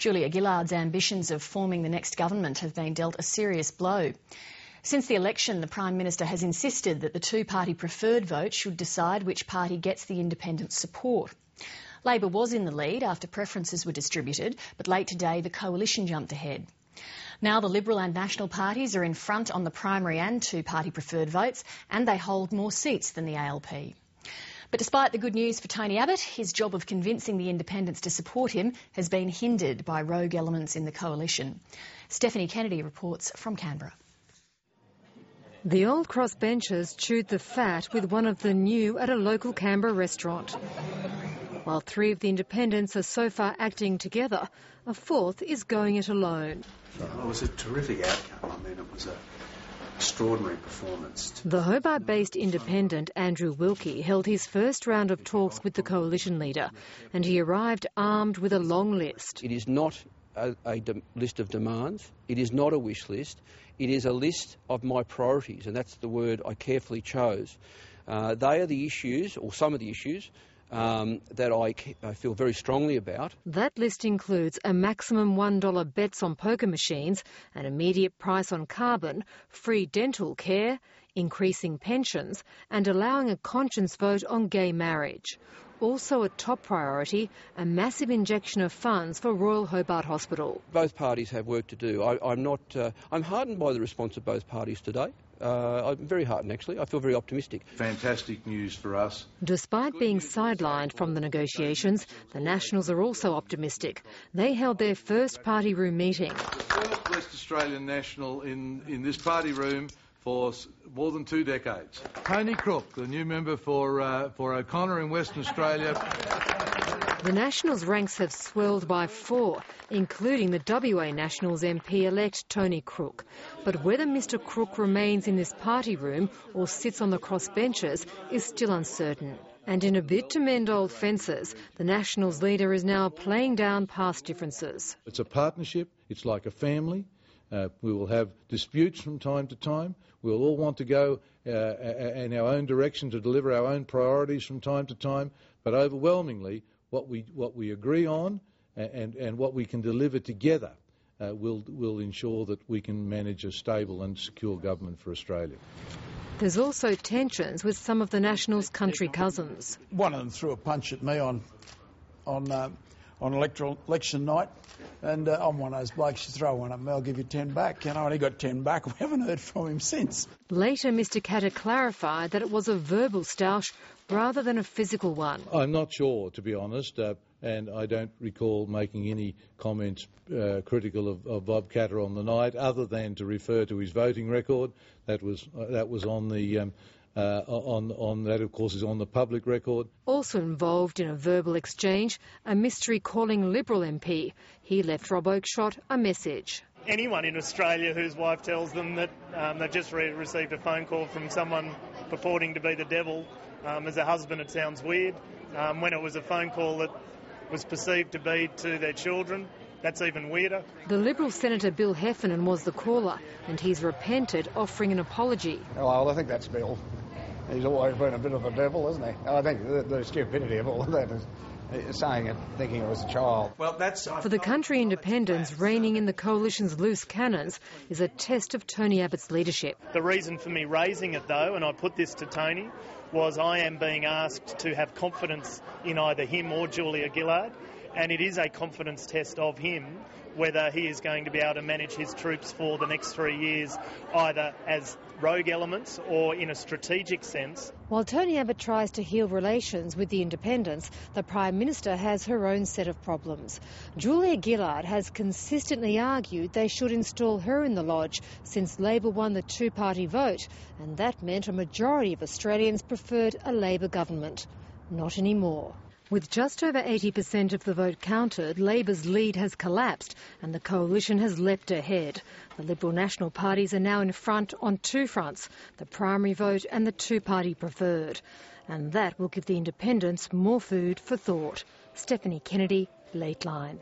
Julia Gillard's ambitions of forming the next government have been dealt a serious blow. Since the election, the Prime Minister has insisted that the two-party preferred vote should decide which party gets the independent support. Labor was in the lead after preferences were distributed, but late today the coalition jumped ahead. Now the Liberal and National parties are in front on the primary and two-party preferred votes, and they hold more seats than the ALP. But despite the good news for Tony Abbott, his job of convincing the independents to support him has been hindered by rogue elements in the coalition. Stephanie Kennedy reports from Canberra. The old crossbenchers chewed the fat with one of the new at a local Canberra restaurant. While three of the independents are so far acting together, a fourth is going it alone. It was a terrific outcome. I mean, it was an extraordinary performance. The Hobart-based independent Andrew Wilkie held his first round of talks with the coalition leader, and he arrived armed with a long list. It is not a list of demands. It is not a wish list. It is a list of my priorities, and that's the word I carefully chose. They are the issues, or some of the issues, that I feel very strongly about. That list includes a maximum $1 bets on poker machines, an immediate price on carbon, free dental care, increasing pensions, and allowing a conscience vote on gay marriage. Also a top priority, a massive injection of funds for Royal Hobart Hospital. Both parties have work to do. I'm heartened by the response of both parties today. I'm very heartened, actually. I feel very optimistic. Fantastic news for us. Despite being sidelined from the negotiations, the Nationals are also optimistic. They held their first party room meeting. The first West Australian National in this party room for more than 2 decades. Tony Crook, the new member for O'Connor in Western Australia. The Nationals' ranks have swelled by 4, including the WA Nationals MP-elect Tony Crook. But whether Mr Crook remains in this party room or sits on the crossbenches is still uncertain. And in a bid to mend old fences, the Nationals leader is now playing down past differences. It's a partnership. It's like a family. We will have disputes from time to time. We'll all want to go in our own direction to deliver our own priorities from time to time. But overwhelmingly, what we agree on and what we can deliver together will ensure that we can manage a stable and secure government for Australia. There's also tensions with some of the Nationals' country cousins. One of them threw a punch at me on election night, and I'm one of those blokes, you throw one at me, I'll give you 10 back. And I only got 10 back. We haven't heard from him since. Later, Mr Katter clarified that it was a verbal stoush rather than a physical one. I'm not sure, to be honest, and I don't recall making any comments critical of Bob Katter on the night, other than to refer to his voting record. That was on the that, of course, is on the public record. Also involved in a verbal exchange, a mystery calling Liberal MP. He left Rob Oakeshott a message. Anyone in Australia whose wife tells them that they've just received a phone call from someone purporting to be the devil as a husband, it sounds weird. When it was a phone call that was perceived to be to their children, that's even weirder. The Liberal Senator Bill Heffernan was the caller, and he's repented, offering an apology. Well, I think that's Bill. He's always been a bit of a devil, isn't he? I think the stupidity of all of that is saying it, thinking it was a child. Well, that's... For the country independents, reigning in the coalition's loose cannons is a test of Tony Abbott's leadership. The reason for me raising it, though, and I put this to Tony, was I am being asked to have confidence in either him or Julia Gillard, and it is a confidence test of him whether he is going to be able to manage his troops for the next 3 years, either as rogue elements or in a strategic sense. While Tony Abbott tries to heal relations with the independents, the Prime Minister has her own set of problems. Julia Gillard has consistently argued they should install her in the lodge since Labor won the two-party vote, and that meant a majority of Australians preferred a Labor government. Not anymore. With just over 80% of the vote counted, Labor's lead has collapsed and the coalition has leapt ahead. The Liberal National parties are now in front on 2 fronts, the primary vote and the two-party preferred. And that will give the independents more food for thought. Stephanie Kennedy, Late Line.